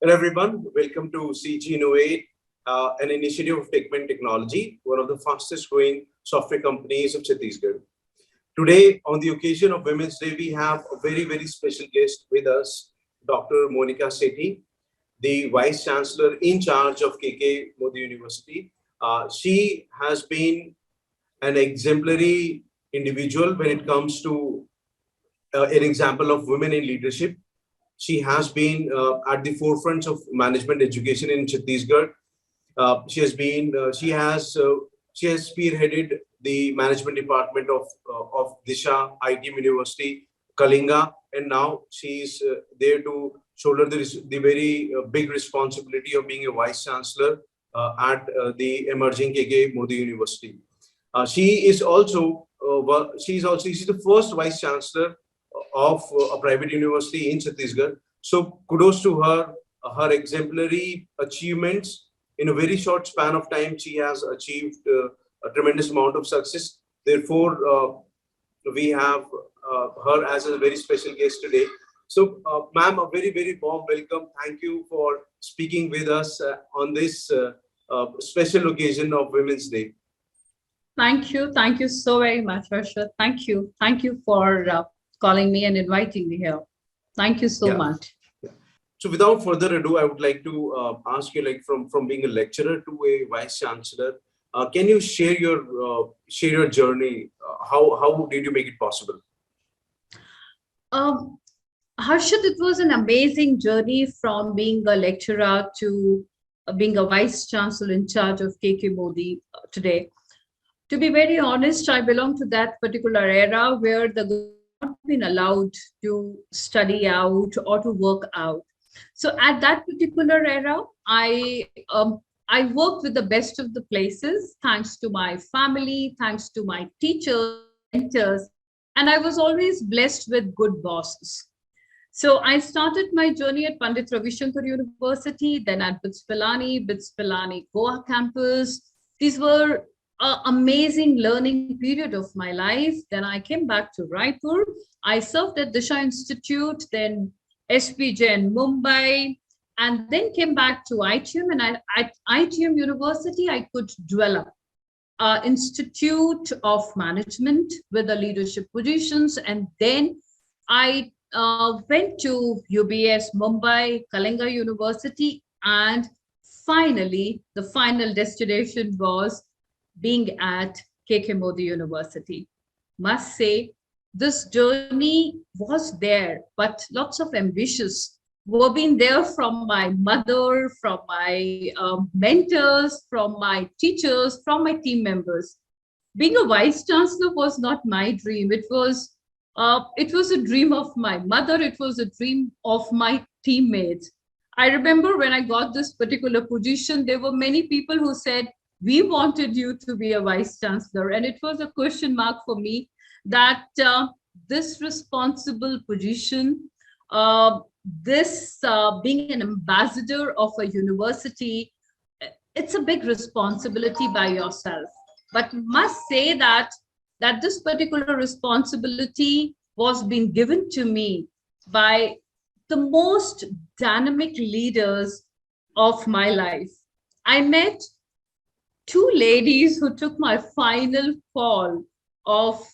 Hello everyone, welcome to CG Innovate, an initiative of Techment Technology, one of the fastest growing software companies of Chhattisgarh. Today, on the occasion of Women's Day, we have a very special guest with us, Dr. Monika Sethi, the Vice Chancellor in charge of K.K Modi University. She has been an exemplary individual when it comes to an example of women in leadership. She has been at the forefront of management education in Chhattisgarh. She has spearheaded the management department of Disha ITM University, Kalinga, and now she is there to shoulder the very big responsibility of being a vice chancellor at the emerging K.K Modi University. She's the first vice chancellor of a private university in Chhattisgarh. So kudos to her, her exemplary achievements. In a very short span of time, she has achieved a tremendous amount of success. Therefore, we have her as a very special guest today. So, ma'am, a very warm welcome. Thank you for speaking with us on this special occasion of Women's Day. Thank you so very much, Harshad. Thank you for calling me and inviting me here. Thank you so much. Yeah. So without further ado, I would like to ask you, like from being a lecturer to a vice chancellor, can you share your journey? How did you make it possible? Harshad, it was an amazing journey from being a lecturer to being a vice chancellor in charge of K.K Modi today. To be very honest, I belong to that particular era where the not been allowed to study out or to work out. So at that particular era, I worked with the best of the places, thanks to my family, thanks to my teachers, mentors, and I was always blessed with good bosses. So I started my journey at Pandit Ravi Shankar University, then at BITS Pilani Goa campus. These were amazing learning period of my life. Then I came back to Raipur. I served at Disha Institute, then SP Jain Mumbai, and then came back to ITM. And at ITM University, I could develop Institute of Management with the leadership positions. And then I went to UBS Mumbai, Kalinga University, and finally, the final destination was being at K.K Modi University. Must say, this journey was there, but lots of ambitions were being there from my mother, from my mentors, from my teachers, from my team members. Being a vice chancellor was not my dream. It was a dream of my mother. It was a dream of my teammates. I remember when I got this particular position, there were many people who said, we wanted you to be a vice chancellor. And it was a question mark for me that this responsible position, this being an ambassador of a university, it's a big responsibility by yourself. But must say that this particular responsibility was being given to me by the most dynamic leaders of my life. I met two ladies who took my final call of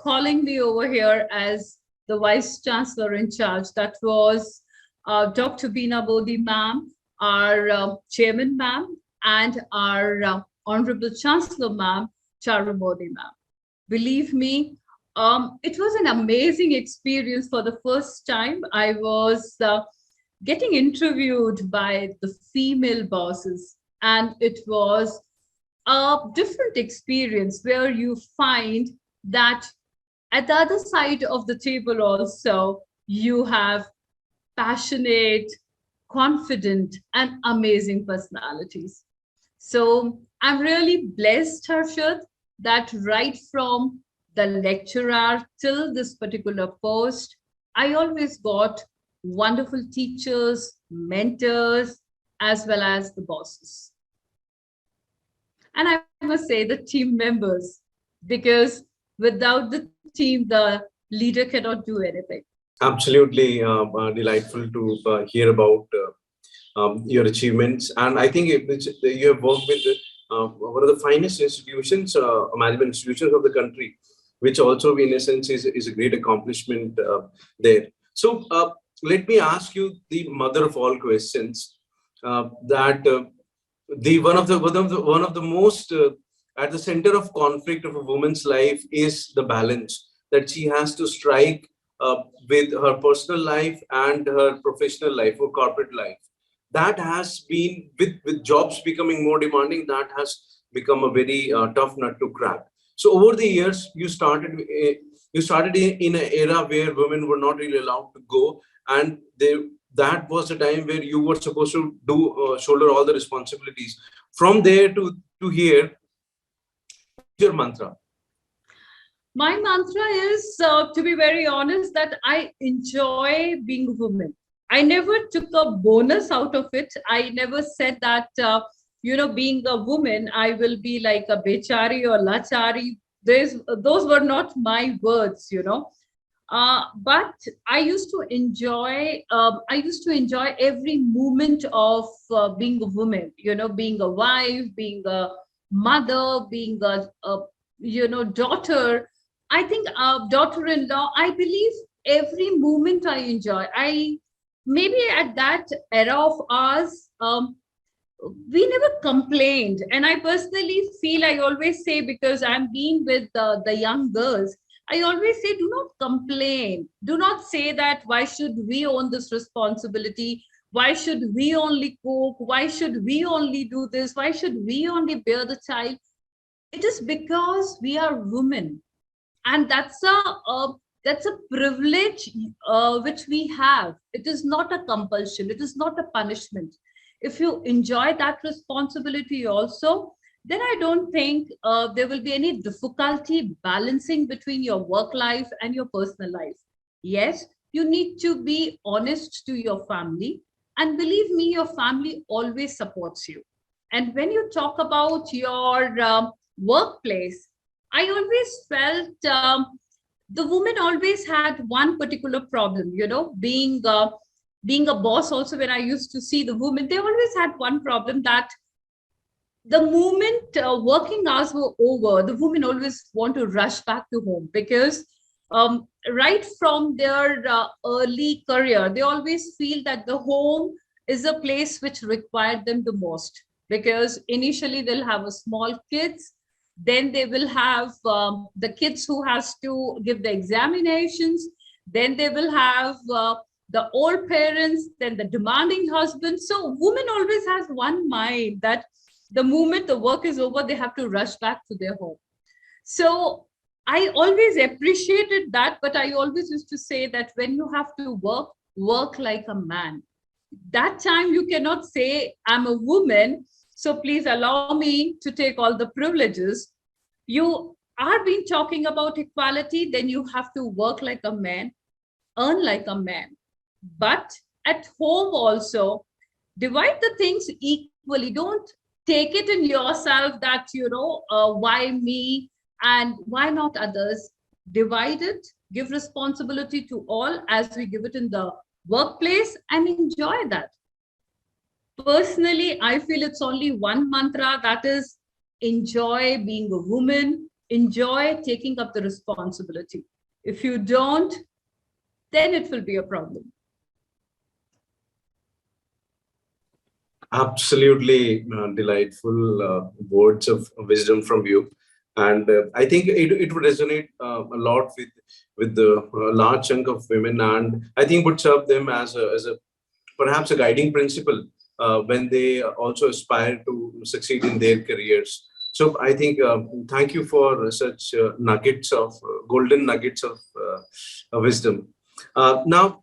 calling me over here as the vice chancellor in charge. That was Dr. Beena Bodhi ma'am, our chairman ma'am, and our honorable chancellor ma'am, Charu Modi ma'am. Believe me, it was an amazing experience. For the first time, I was getting interviewed by the female bosses, and it was a different experience where you find that at the other side of the table also, you have passionate, confident, and amazing personalities. So I'm really blessed, Harshad, that right from the lecturer till this particular post, I always got wonderful teachers, mentors, as well as the bosses. And I must say the team members, because without the team, the leader cannot do anything. Absolutely delightful to hear about your achievements. And I think you have worked with one of the finest institutions, management institutions of the country, which also in a sense is a great accomplishment there. So let me ask you the mother of all questions, that the one of the most at the center of conflict of a woman's life is the balance that she has to strike with her personal life and her professional life or corporate life. That has been, with jobs becoming more demanding, that has become a very tough nut to crack. So over the years, you started in an era where women were not really allowed to go, and that was the time where you were supposed to do shoulder all the responsibilities. From there to here, your mantra? My mantra is, to be very honest, that I enjoy being a woman. I never took a bonus out of it. I never said that, being a woman, I will be like a bechari or lachari. Those were not my words. But I used to enjoy. I used to enjoy every moment of being a woman. Being a wife, being a mother, being a daughter. I think daughter-in-law. I believe every moment I enjoy. I maybe at that era of ours. We never complained, and I personally feel, I always say, because I'm being with the young girls, I always say, do not complain. Do not say that why should we own this responsibility? Why should we only cook? Why should we only do this? Why should we only bear the child? It is because we are women, and that's a privilege which we have. It is not a compulsion. It is not a punishment. If you enjoy that responsibility also, then I don't think there will be any difficulty balancing between your work life and your personal life. Yes, you need to be honest to your family, and believe me, your family always supports you. And when you talk about your workplace, I always felt the woman always had one particular problem, being a boss. Also, when I used to see the women, they always had one problem, that the moment working hours were over, the women always want to rush back to home, because right from their early career, they always feel that the home is a place which required them the most, because initially they'll have a small kids, then they will have the kids who has to give the examinations, then they will have the old parents, then the demanding husband. So woman always has one mind, that the moment the work is over, they have to rush back to their home. So I always appreciated that, but I always used to say that when you have to work, work like a man. That time you cannot say, I'm a woman, so please allow me to take all the privileges. You are being talking about equality, then you have to work like a man, earn like a man. But at home also, divide the things equally. Don't take it in yourself that, why me and why not others. Divide it, give responsibility to all as we give it in the workplace, and enjoy that. Personally, I feel it's only one mantra, that is, enjoy being a woman, enjoy taking up the responsibility. If you don't, then it will be a problem. Absolutely delightful words of wisdom from you, and I think it would resonate a lot with the large chunk of women, and I think would serve them as a perhaps a guiding principle when they also aspire to succeed in their careers. So I think thank you for such nuggets of golden nuggets of wisdom. Now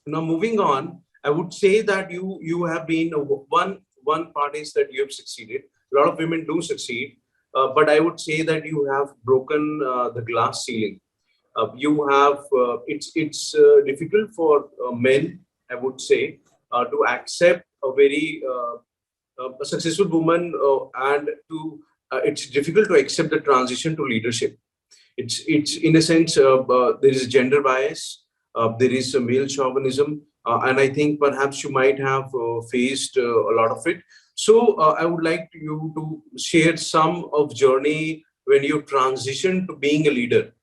moving on, I would say that you have been one part is that you have succeeded. A lot of women do succeed, but I would say that you have broken the glass ceiling. You have it's difficult for men, I would say, to accept a very a successful woman, and to it's difficult to accept the transition to leadership. It's in a sense there is gender bias, there is a male chauvinism, and I think perhaps you might have faced a lot of it. So I would like you to share some of journey when you transition to being a leader.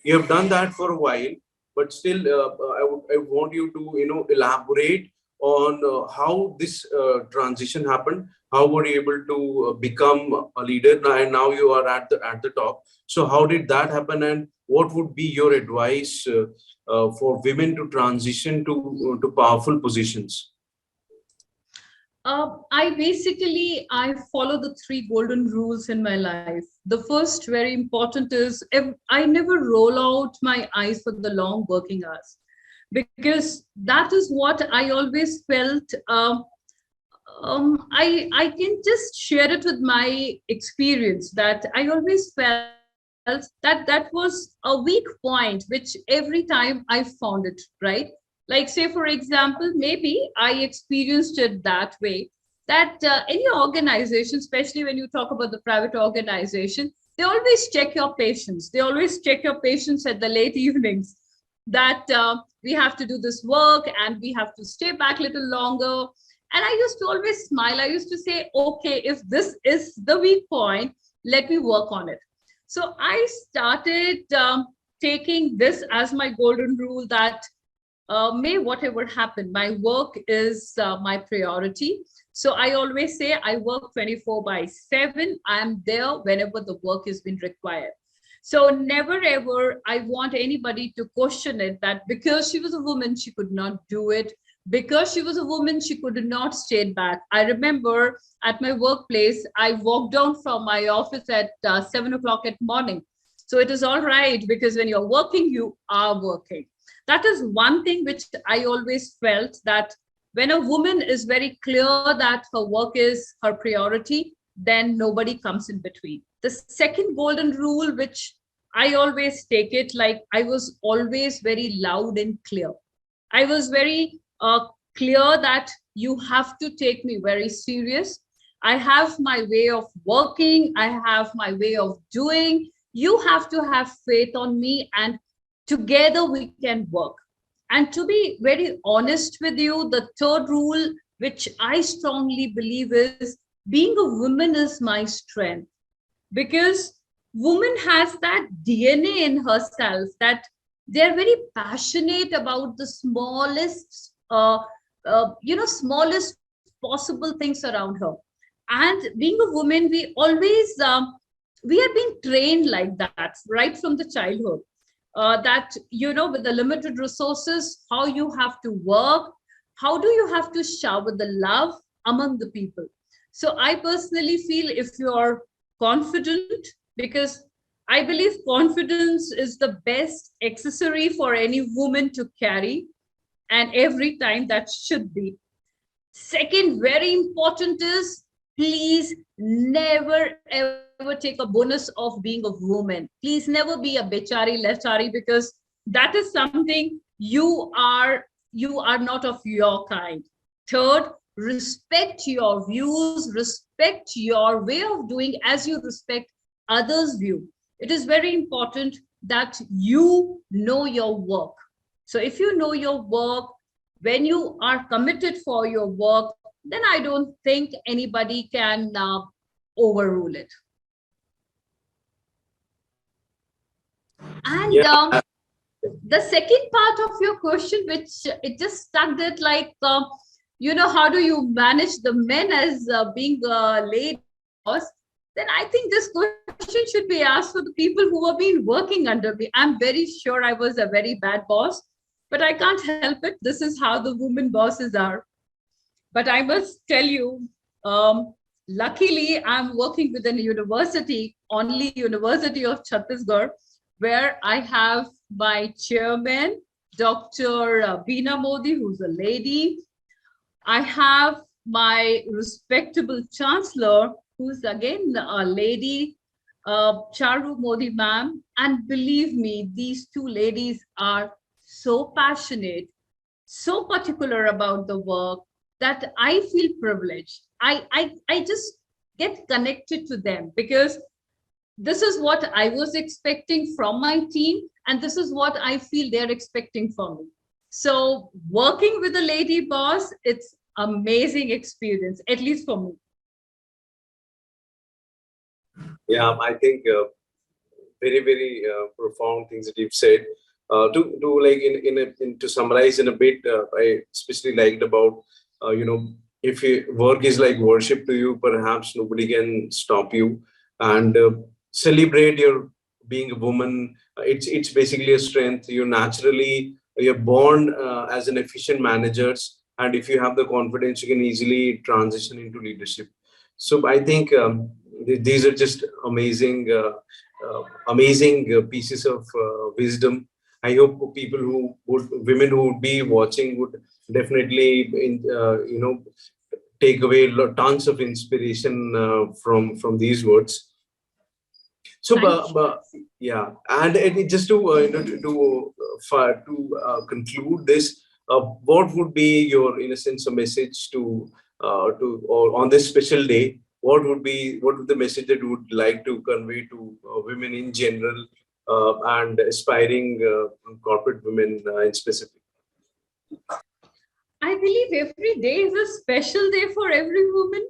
You have done that for a while, but still, I want you to elaborate on how this transition happened. How were you able to become a leader now, and now you are at the top? So how did that happen, and what would be your advice for women to transition to powerful positions? I follow the three golden rules in my life. The first, very important, is I never roll out my eyes for the long working hours, because that is what I always felt. I can just share it with my experience, that I always felt that that was a weak point, which every time I found it, right? Like, say, for example, maybe I experienced it that way, that any organization, especially when you talk about the private organization, they always check your patience. They always check your patience at the late evenings, that we have to do this work and we have to stay back a little longer. And I used to always smile. I used to say, okay, if this is the weak point, let me work on it. So I started taking this as my golden rule, that may whatever happen, my work is my priority. So I always say I work 24/7. I'm there whenever the work is being required. So never ever I want anybody to question it, that because she was a woman, she could not do it. Because she was a woman, she could not stay back. I remember at my workplace, I walked down from my office at 7 o'clock at morning. So it is all right, because when you're working, you are working. That is one thing which I always felt, that when a woman is very clear that her work is her priority, then nobody comes in between. The second golden rule, which I always take it, like, I was always very loud and clear. I was very clear that you have to take me very serious. I have my way of working. I have my way of doing. You have to have faith on me, and together we can work. And to be very honest with you, the third rule, which I strongly believe, is being a woman is my strength, because woman has that DNA in herself, that they're very passionate about the smallest smallest possible things around her. And being a woman, we always we are being trained like that right from the childhood, that with the limited resources, how you have to work, how do you have to shower the love among the people. So I personally feel, if you're confident, because I believe confidence is the best accessory for any woman to carry, and every time that should be. Second, very important, is please never ever take a bonus of being a woman. Please never be a bechari lechari, because that is something you are not of your kind. Third, respect your views, respect your way of doing as you respect others' view. It is very important that you know your work. So if you know your work, when you are committed for your work, then I don't think anybody can overrule it. And Yeah. the second part of your question, which it just stuck it, like, how do you manage the men as being a lady boss? Then I think this question should be asked for the people who have been working under me. I'm very sure I was a very bad boss, but I can't help it. This is how the women bosses are. But I must tell you, luckily, I'm working with a university, only University of Chhattisgarh, where I have my chairman, Dr. Beena Modi, who's a lady. I have my respectable chancellor, who's again a lady, Charu Modi ma'am. And believe me, these two ladies are so passionate, so particular about the work, that I feel privileged. I just get connected to them, because this is what I was expecting from my team, and this is what I feel they're expecting from me. So working with a lady boss, it's amazing experience, at least for me. Yeah, I think very, very profound things that you've said. To like to summarize in a bit, I especially liked about if work is like worship to you, perhaps nobody can stop you, and celebrate your being a woman. It's basically a strength. You're born as an efficient managers, and if you have the confidence, you can easily transition into leadership. So I think these are just amazing. Amazing pieces of wisdom. I hope women who would be watching would definitely, take away tons of inspiration from these words. So, Thank you. yeah, and just to conclude this, what would be your, in a sense, a message or on this special day? What would the message that you would like to convey to women in general and aspiring corporate women in specific? I believe every day is a special day for every woman.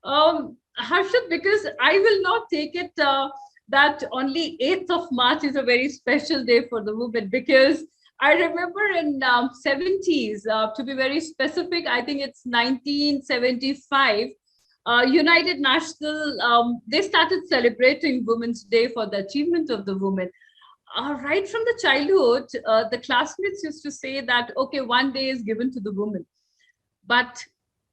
Harshad, because I will not take it that only 8th of March is a very special day for the woman, because I remember in 70s, to be very specific, I think it's 1975, United National, they started celebrating Women's Day for the achievement of the woman. Right from the childhood, the classmates used to say that, okay, one day is given to the woman, but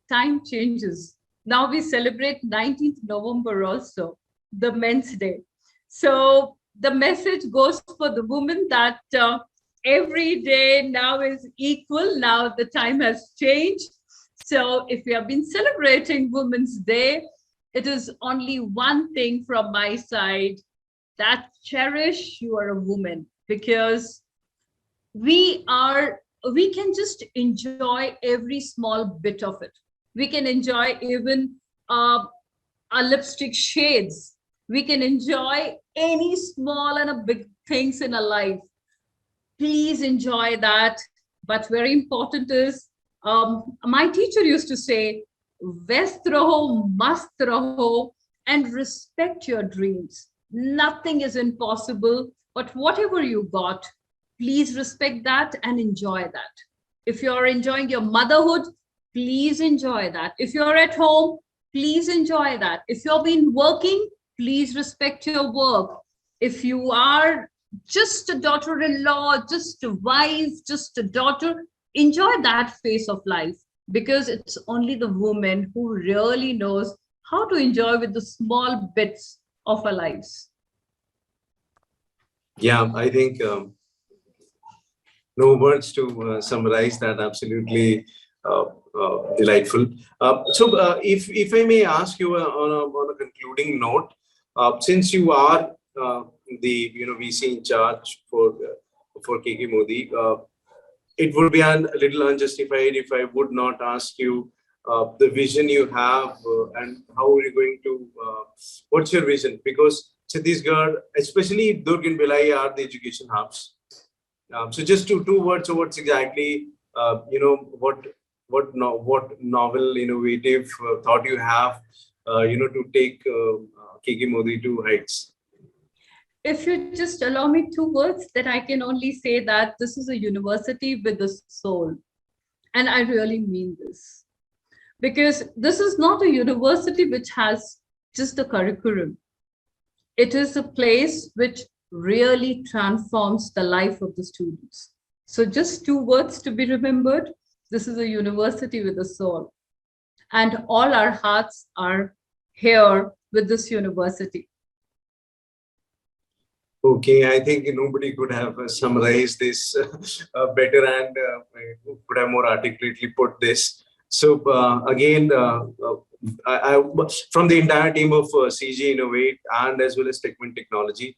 time changes. Now we celebrate 19th November also, the Men's Day. So the message goes for the woman that every day now is equal. Now the time has changed. So if we have been celebrating Women's Day, it is only one thing from my side, that cherish you are a woman, because we are we can just enjoy every small bit of it. We can enjoy even our lipstick shades. We can enjoy any small and a big things in our life. Please enjoy that. But very important is, my teacher used to say, व्यस्त रहो, मस्त रहो, and respect your dreams. Nothing is impossible, but whatever you got, please respect that and enjoy that. If you're enjoying your motherhood, please enjoy that. If you're at home, please enjoy that. If you've been working, please respect your work. If you are just a daughter-in-law, just a wife, just a daughter, enjoy that phase of life, because it's only the woman who really knows how to enjoy with the small bits of our lives. Yeah, I think no words to summarize that. Absolutely delightful. If I may ask you on a concluding note, since you are the VC in charge for K.K Modi, it would be a little unjustified if I would not ask you the vision you have and how are you going to, what's your vision? Because Chhattisgarh, especially Durg and Bhilai, are the education hubs. So just two words, so what's exactly, what novel, innovative thought you have, to take K.K Modi to heights? If you just allow me 2 words, that I can only say that this is a university with a soul. And I really mean this. Because this is not a university which has just a curriculum. It is a place which really transforms the life of the students. So just 2 words to be remembered. This is a university with a soul. And all our hearts are here with this university. Okay, I think nobody could have summarized this better and could have more articulately put this. So again, from the entire team of CG Innovate and as well as Techment Technology,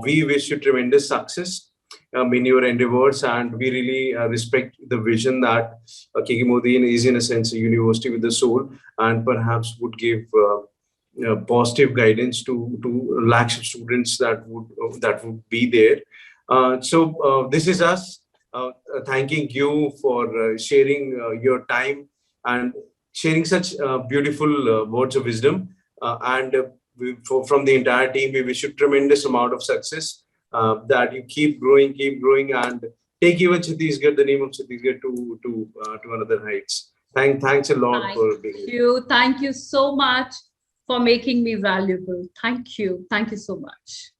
we wish you tremendous success in your endeavors, and we really respect the vision that K.K Modi is in a sense a university with a soul, and perhaps would give positive guidance to lakhs of students that would be there. This is us. thanking you for sharing your time and sharing such beautiful words of wisdom. From the entire team, we wish you tremendous amount of success, that you keep growing, and take even Chhattisgarh, the name of Chhattisgarh, to another heights. Thanks a lot Thank for being here. you. Thank you so much for making me valuable. Thank you. Thank you so much.